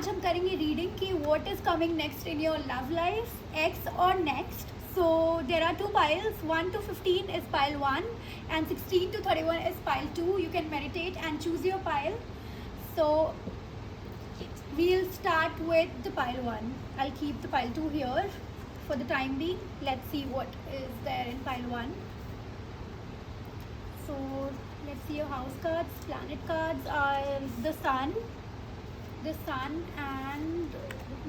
आज हम करेंगे रीडिंग कि what is coming next in your love life, x और next. So there are two piles. 1 to 15 is pile 1 and 16 to 31 is pile 2. You can meditate and choose your pile. So we'll start with the pile 1. I'll keep the pile 2 here for the time being. Let's see what is there in pile 1. So let's see your house cards. Planet cards are the sun and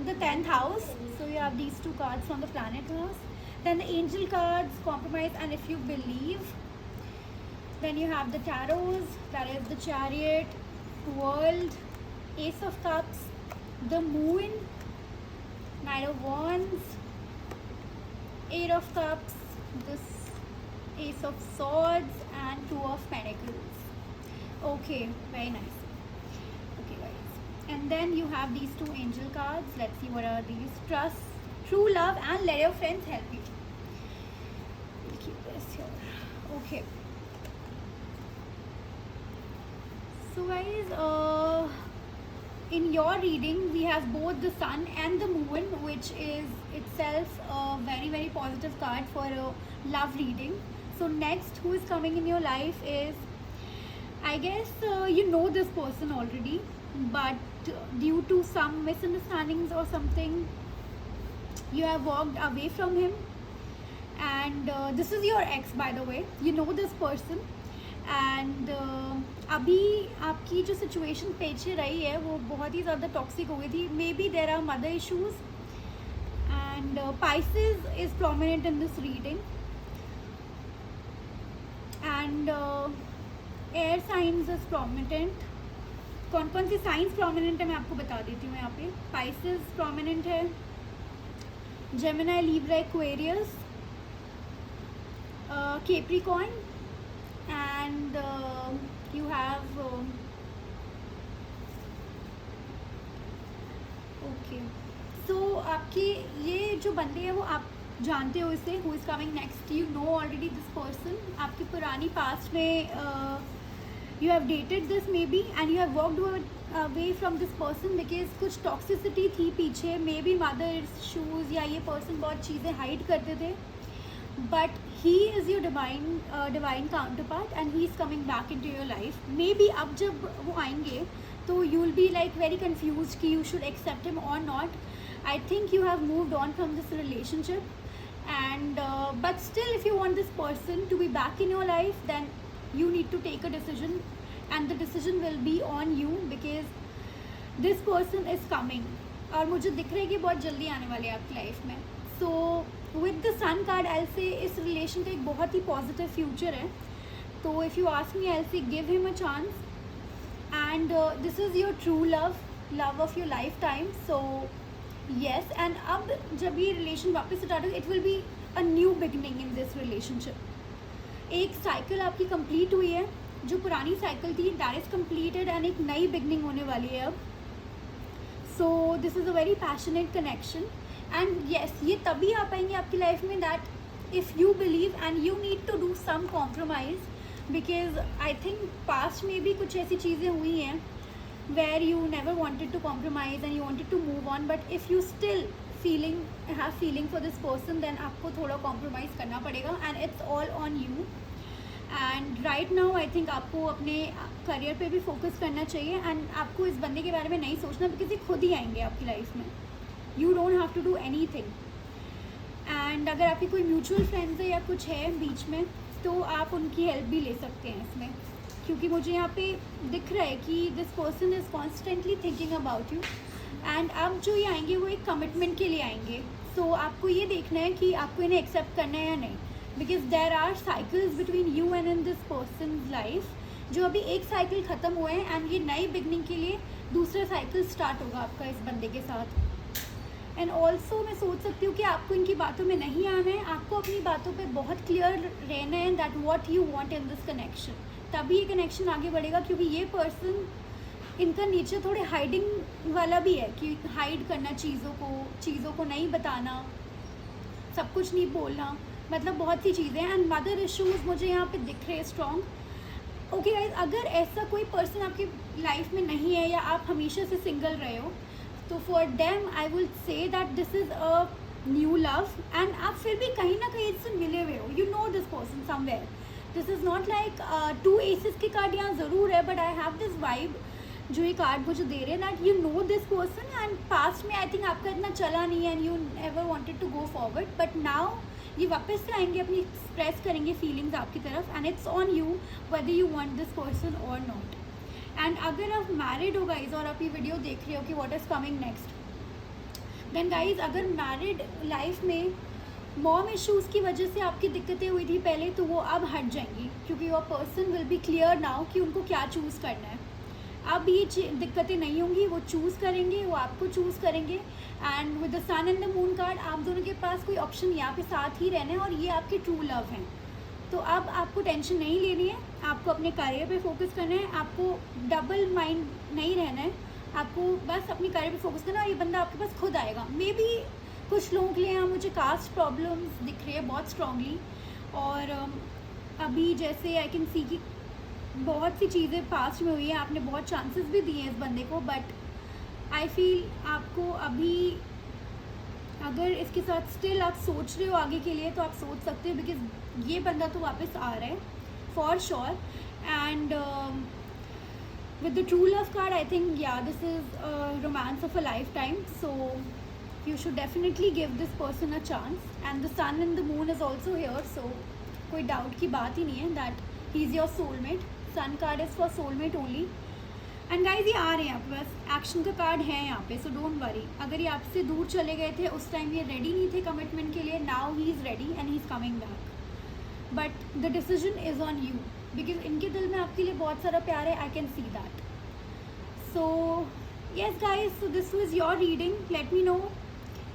the 10th house. So you have these two cards from the planet house. Then the angel cards, compromise and if you believe. Then you have the tarots, that is the chariot, world, ace of cups, the moon, knight of wands, 8 of cups, this ace of swords and 2 of pentacles. Okay, very nice. Okay guys, and then you have these two angel cards. Let's see what are these. Trust, true love and let your friends help you. We'll keep this here. Okay, so guys, in your reading we have both the sun and the moon, which is itself a very positive card for a love reading. So next, who is coming in your life is, I guess you know this person already, but due to some misunderstandings or something, you have walked away from him. And this is your ex, by the way. You know this person. And अभी आपकी जो situation पीछे रही है वो बहुत ही ज़्यादा toxic हो गई थी. Maybe there are mother issues and Pisces is prominent in this reading. And air signs is prominent. कौन कौन सी साइंस प्रोमिनेंट है मैं आपको बता देती हूँ. यहाँ पे Pisces प्रोमिनेंट है, Gemini, Libra, Aquarius, Capricorn and you have okay. So आपके ये जो बंदे हैं वो आप जानते हो इसे. who is coming next, you know already this person. आपकी पुरानी पास्ट में you have dated this maybe and you have walked away from this person because कुछ टॉक्सिसिटी थी पीछे. मे बी मदर इशूज़ या ये पर्सन बहुत चीज़ें हाइड करते थे. But he is your divine counterpart and he is coming back into your life. Maybe अब जब वो आएंगे तो you will be like very confused कि you should accept him or not. I think you have moved on from this relationship and but still if you want this person to be back in your life then you need to take a decision and the decision will be on you because this person is coming. और मुझे दिख रहा है कि बहुत जल्दी आने वाले हैं आपकी लाइफ में. So with the sun card I say इस रिलेशन का एक बहुत ही पॉजिटिव फ्यूचर है. तो इफ़ यू आस्क मी आई से give him a chance and this is your true love of your life time. So yes, and अब जब ये रिलेशन वापस स्टार्ट हो it will be a new beginning in this relationship. एक cycle आपकी complete हुई है. जो पुरानी साइकिल थी दैट इज़ कम्प्लीटेड एंड एक नई बिगनिंग होने वाली है अब. So this is a very passionate connection and yes, ये तभी आ पाएंगे आपकी लाइफ में that if you believe and you need to do some compromise because I think past में भी कुछ ऐसी चीज़ें हुई हैं where you never wanted to compromise and you wanted to move on. But if you still have feeling for this person then आपको थोड़ा compromise करना पड़ेगा and it's all on you. And right now I think आपको अपने career पे भी focus करना चाहिए एंड आपको इस बंदे के बारे में नहीं सोचना बिकॉज ये खुद ही आएंगे आपकी लाइफ में. You don't have to do anything. And अगर आपकी कोई म्यूचुअल फ्रेंड्स है या कुछ है बीच में तो आप उनकी हेल्प भी ले सकते हैं इसमें, क्योंकि मुझे यहाँ पे दिख रहा है कि this person is constantly thinking about you and अब जो ये आएंगे वो एक कमिटमेंट के लिए आएंगे. सो आपको ये देखना है कि आपको इन्हें एक्सेप्ट करना है या नहीं because there are cycles between you and in this person life. जो अभी एक साइकिल ख़त्म हुए हैं एंड ये नई बिगनिंग के लिए दूसरा साइकिल स्टार्ट होगा आपका इस बंदे के साथ. एंड ऑल्सो मैं सोच सकती हूँ कि आपको इनकी बातों में नहीं आना है. आपको अपनी बातों पे बहुत क्लियर रहना है that what you want in this connection. तभी ये कनेक्शन आगे बढ़ेगा क्योंकि ये पर्सन, इनका नेचर थोड़े हाइडिंग वाला भी है कि हाइड करना चीज़ों को नहीं बताना, सब कुछ नहीं बोलना, मतलब बहुत सी चीज़ें. एंड मदर इश्यूज़ मुझे यहाँ पे दिख रहे हैं स्ट्रॉन्ग. ओके गाइज, अगर ऐसा कोई पर्सन आपकी लाइफ में नहीं है या आप हमेशा से सिंगल रहे हो तो for them I will say that this is a new love, and आप फिर भी कहीं ना कहीं इससे मिले हुए हो, you know this person somewhere. This is not like 2 aces के कार्ड यहाँ ज़रूर है, but I have this vibe जो ये कार्ड मुझे दे रहे हैं that you know this person, and past में आई थिंक आपका इतना चला नहीं है and you ever wanted to go forward, but now ये वापस से आएंगे, अपनी एक्सप्रेस करेंगे फीलिंग्स आपकी तरफ, and it's on you whether you want this person और नॉट. एंड अगर आप मैरिड हो गाइज और आप ये वीडियो देख रहे हो कि what is coming next, then guys अगर मैरिड लाइफ में मॉम इश्यूज़ की वजह से आपकी दिक्कतें हुई थी पहले, तो वो अब हट जाएंगी, क्योंकि your person will B clear now कि उनको क्या चूज़ करना है. अब ये दिक्कतें नहीं होंगी, वो चूज़ करेंगे, वो आपको चूज़ करेंगे. And with the sun and the moon card आप दोनों के पास कोई ऑप्शन यहाँ पे साथ ही रहना है, और ये आपके ट्रू लव हैं. तो अब आपको टेंशन नहीं लेनी है, आपको अपने करियर पे फोकस करना है, आपको डबल माइंड नहीं रहना है, आपको बस अपनी करियर पे फोकस करना है, और ये बंदा आपके पास खुद आएगा. मे बी कुछ लोगों के लिए यहाँ मुझे कास्ट प्रॉब्लम्स दिख रही है बहुत स्ट्रांगली, और अभी जैसे आई कैन सी कि बहुत सी चीज़ें पास्ट में हुई है, आपने बहुत चांसेस भी दिए हैं इस बंदे को, बट आई फील आपको अभी अगर इसके साथ स्टिल आप सोच रहे हो आगे के लिए, तो आप सोच सकते हो, बिकॉज ये बंदा तो वापस आ रहा है for sure. And with the true love card I think या this is romance of a lifetime, so you should definitely give this person a chance. And the sun and the moon is also here, so कोई doubt की बात ही नहीं है that he is your soulmate. sun card is for soulmate only. And guys ये आ रहे हैं आपके पास, action का कार्ड है यहाँ पे, सो डोंट वरी. अगर ये आपसे दूर चले गए थे उस टाइम, ये रेडी नहीं थे कमिटमेंट के लिए, now he is ready and he is coming back, but the decision is on you, because इनके दिल में आपके लिए बहुत सारा प्यार है, आई can see that. So yes guys, so this was your reading. Let me know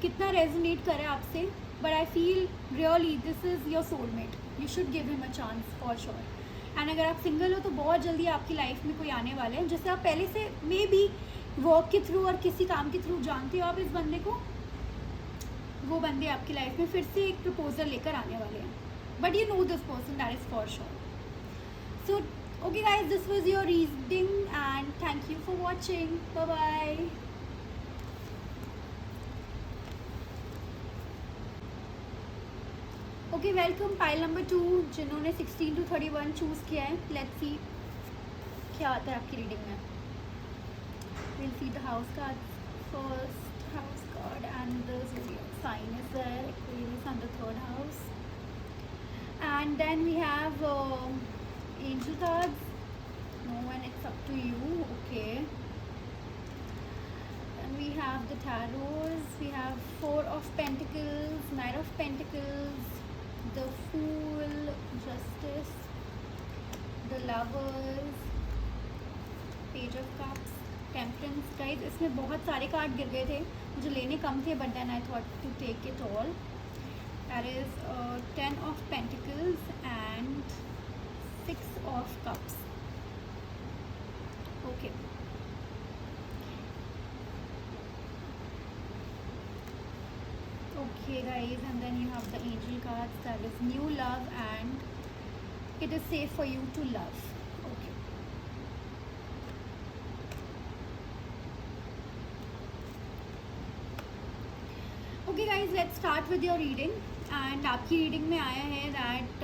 कितना रेजोनेट करे आपसे, but I feel really this is your soulmate, you should give him a chance for sure. And अगर आप single हो तो बहुत जल्दी आपकी लाइफ में कोई आने वाले हैं जिससे आप पहले से मे बी वर्क के थ्रू और किसी काम के थ्रू जानते हो आप इस बंदे को, वो बंदे आपकी लाइफ में फिर से एक प्रपोजल लेकर आने वाले हैं, but you know this person, that is for sure. So okay guys, this was your reading and thank you for watching. Bye bye. Okay, welcome pile number 2 जिन्होंने 16 to 31 चूज़ किया है. लेट्स सी क्या आता है आपकी reading में. Will see the house card, first house card and the zodiac sign is there, Aquarius on the third house, and then we have angel cards. No and it's up to you. Okay, and we have the tarots. We have 4 of pentacles, knight of pentacles, the fool, justice, the lovers, page of cups, temperance. guys इसमें बहुत सारे card गिर गए थे, मुझे लेने कम थे, but then I thought to take it all. That is 10 of pentacles and 6 of cups. Okay, okay guys, and then you have the angel cards, that is new love and it is safe for you to love. Okay, okay guys, let's start with your reading. and आपकी reading में आया है that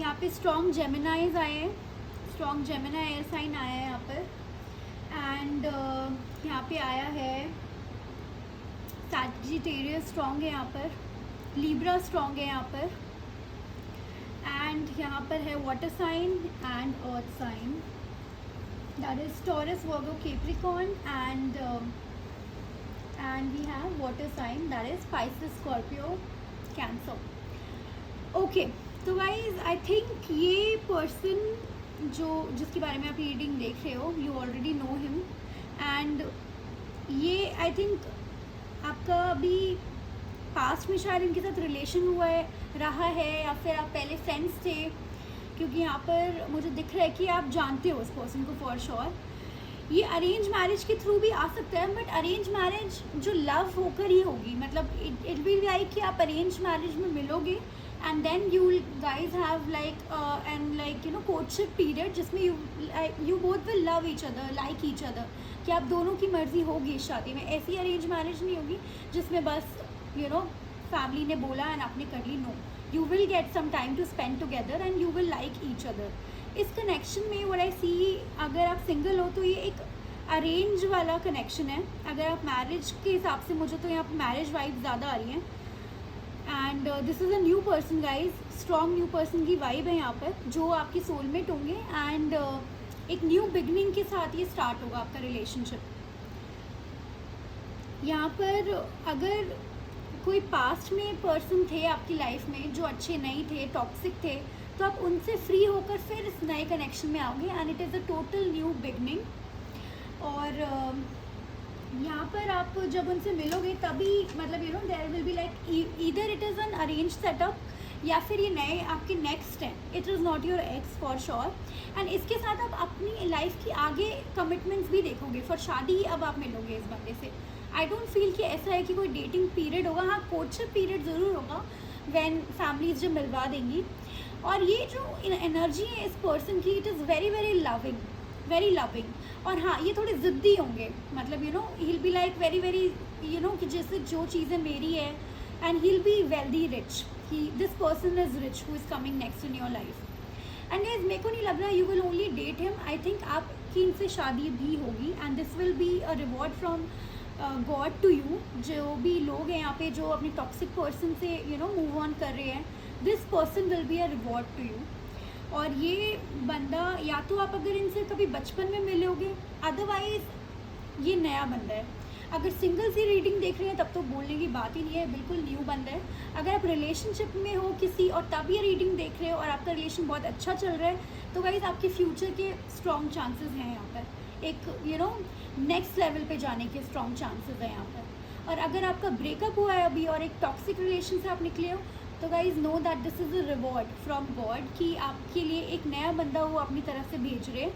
यहाँ पे strong जेमिनाइज आए हैं, strong Gemini air sign आया है यहाँ पर. एंड यहाँ पे आया है सैजिटेरियस स्ट्रॉन्ग है यहाँ पर, लिब्रा स्ट्रॉन्ग है यहाँ पर, एंड यहाँ पर है water sign and earth sign, that is Taurus, Virgo, Capricorn, and we have water sign, that is Pisces, Scorpio, Cancer. Okay, तो गाइज आई थिंक ये पर्सन जिसके बारे में आप रीडिंग देख रहे हो, you already know him, and ये आई थिंक आपका अभी पास्ट में शायद इनके साथ रिलेशन हुआ है, रहा है, या फिर आप पहले फ्रेंड्स थे, क्योंकि यहाँ पर मुझे दिख रहा है कि आप जानते हो उस पर्सन को फॉर श्योर. ये अरेंज मैरिज के थ्रू भी आ सकता है, बट अरेंज मैरिज जो लव होकर ही होगी, मतलब इट विल लाइक कि आप अरेंज मैरिज में मिलोगे and then you guys have like and like you know courtship period, जिसमें you both will love each other, like each other, कि आप दोनों की मर्जी होगी इस शादी में। ऐसी अरेंज मैरिज नहीं होगी जिसमें बस यू नो फैमिली ने बोला एंड आपने कर ली। No, you will get some time to spend together and you will like each other. इस कनेक्शन में व्हाट आई सी, अगर आप सिंगल हो तो ये एक अरेंज वाला कनेक्शन है। अगर आप मैरिज के हिसाब से, मुझे तो यहाँ पर मैरिज वाइब ज़्यादा आ रही है। And this is a new person guys, strong new person की वाइब है यहाँ पर, जो आपकी सोलमेट होंगे एंड एक न्यू बिगनिंग के साथ ये स्टार्ट होगा आपका रिलेशनशिप। यहाँ पर अगर कोई पास्ट में पर्सन थे आपकी लाइफ में जो अच्छे नहीं थे, टॉक्सिक थे, तो आप उनसे फ्री होकर फिर इस नए कनेक्शन में आओगे and it is a total new beginning. और यहाँ पर आप जब उनसे मिलोगे तभी मतलब you know there will be like either it is an arrange setup या फिर ये नए आपके नेक्स्ट हैं, it is not your ex for sure. And इसके साथ आप अपनी लाइफ की आगे कमिटमेंट्स भी देखोगे। फॉर शादी अब आप मिलोगे इस बंदे से। आई डोंट फील कि ऐसा है कि कोई डेटिंग पीरियड होगा। हाँ, कोर्टशिप पीरियड ज़रूर होगा व्हेन फैमिलीज जब मिलवा देंगी। और ये जो एनर्जी है इस पर्सन की, it is very very loving, very loving. और हाँ, ये थोड़े ज़िद्दी होंगे, मतलब you know he be like very very you know कि जैसे जो चीज़ें मेरी है, and he be wealthy rich, कि this person is rich who is coming next in your life. And guys, मेरे को नहीं लग रहा you will only date him. I think आपकी इनसे शादी भी होगी and this will be a reward from God to you. जो भी लोग हैं यहाँ पे जो अपने टॉक्सिक पर्सन से यू नो मूव ऑन कर रहे हैं, this person will be a reward to you. और ये बंदा, या तो आप अगर इनसे कभी बचपन में मिलोगे, अदरवाइज ये नया बंदा है। अगर सिंगल सी रीडिंग देख रहे हैं तब तो बोलने की बात ही नहीं है, बिल्कुल न्यू बंदा है। अगर आप रिलेशनशिप में हो किसी और तब ये रीडिंग देख रहे हो और आपका रिलेशन बहुत अच्छा चल रहा है, तो गाइस आपके फ्यूचर के स्ट्रॉन्ग चांसेस हैं यहाँ पर, एक यू नो नेक्स्ट लेवल पे जाने के स्ट्रॉन्ग चांसेस हैं यहाँ पर। और अगर आपका ब्रेकअप हुआ है अभी और एक टॉक्सिक रिलेशन से आप निकले हो, तो guys know that this is a reward from God, कि आपके लिए एक नया बंदा वो अपनी तरफ से भेज रहे,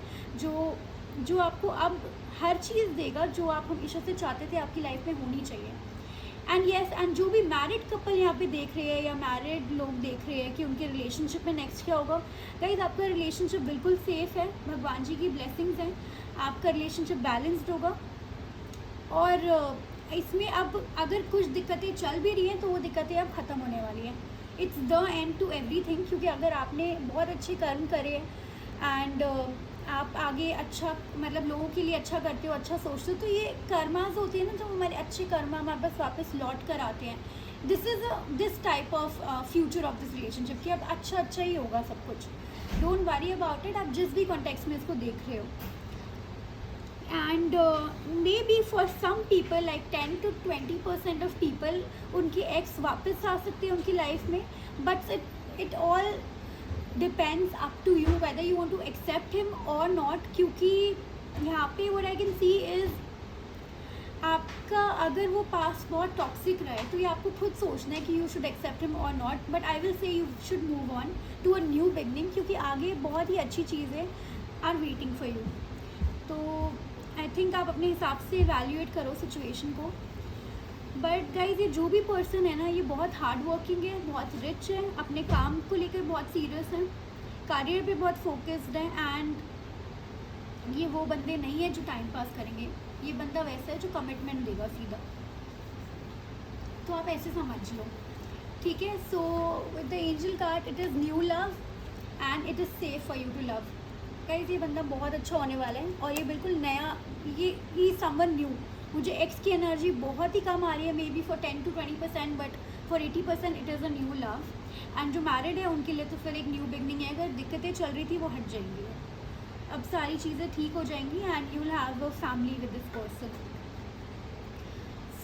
जो आपको अब हर चीज़ देगा जो आप हमेशा से चाहते थे आपकी लाइफ में होनी चाहिए। एंड येस, एंड जो भी मैरिड कपल यहाँ पे देख रहे हैं या मैरिड लोग देख रहे हैं कि उनके रिलेशनशिप में नेक्स्ट क्या होगा, गाइज आपका रिलेशनशिप बिल्कुल सेफ है, भगवान जी की ब्लेसिंग्स हैं, आपका रिलेशनशिप बैलेंस्ड होगा। और इसमें अब अगर कुछ दिक्कतें चल भी रही हैं तो वो दिक्कतें अब ख़त्म होने वाली हैं। It's the end to everything, क्योंकि अगर आपने बहुत अच्छे कर्म करे एंड आप आगे अच्छा मतलब लोगों के लिए अच्छा करते हो, अच्छा सोचते हो, तो ये कर्मास होते हैं ना, जो हमारे अच्छे कर्मा हमारे पास वापस लौट कर आते हैं। This is this type of future of this relationship, कि अब अच्छा ही होगा सब कुछ। डोंट वरी अबाउट इट, आप जिस भी कॉन्टेक्स्ट में इसको देख रहे हो। And maybe for some people like 10 to 20% of people, उनके एक्स वापस आ सकते हैं उनकी लाइफ में, but it all depends up to you whether you want to accept him और नॉट। क्योंकि यहाँ पे what I can see is, आपका अगर वो पास्ट बहुत टॉक्सिक रहा है तो ये आपको खुद सोचना है कि यू शुड एक्सेप्ट हिम और not, but I will say you should move on to a new beginning, क्योंकि आगे बहुत ही अच्छी चीज़ें आर वेटिंग फॉर यू। तो आई थिंक आप अपने हिसाब से इवैल्यूएट करो सिचुएशन को। बट गाइज, ये जो भी पर्सन है ना, ये बहुत हार्ड वर्किंग है, बहुत रिच है, अपने काम को लेकर बहुत सीरियस है, करियर पे बहुत फोकस्ड है। एंड ये वो बंदे नहीं है जो टाइम पास करेंगे, ये बंदा वैसा है जो कमिटमेंट देगा सीधा। तो आप ऐसे समझ लो, ठीक है। So with the angel card, it is new love and it is safe for you to love. Guys, ये बंदा बहुत अच्छा होने वाला है और ये बिल्कुल नया, ये समवन न्यू। मुझे एक्स की एनर्जी बहुत ही कम आ रही है, may be for 10 to 20%, but for 80% it is a new love. And जो मैरिड है उनके लिए तो फिर एक न्यू बिगनिंग है। अगर दिक्कतें चल रही थी वो हट जाएंगी, अब सारी चीज़ें ठीक हो जाएंगी and you will have a family with this person.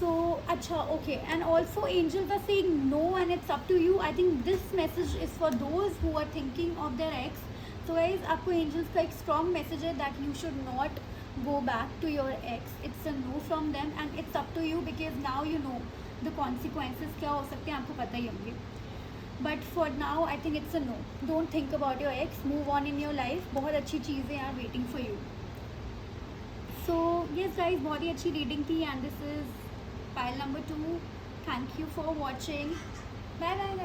So अच्छा, okay. And also angels are saying no and it's up to you. I think this message is for those who are thinking of their ex. तो guys, आपको angels का एक strong message है that you should not go back to your ex. It's a no from them and it's up to you because now you know the consequences क्या हो सकते हैं, आपको पता ही होंगे। But for now I think it's a no. Don't think about your ex. Move on in your life. बहुत अच्छी चीज़ें are waiting for you. So yes guys, बहुत ही अच्छी रीडिंग थी and this is pile number 2. Thank you for watching. Bye bye guys.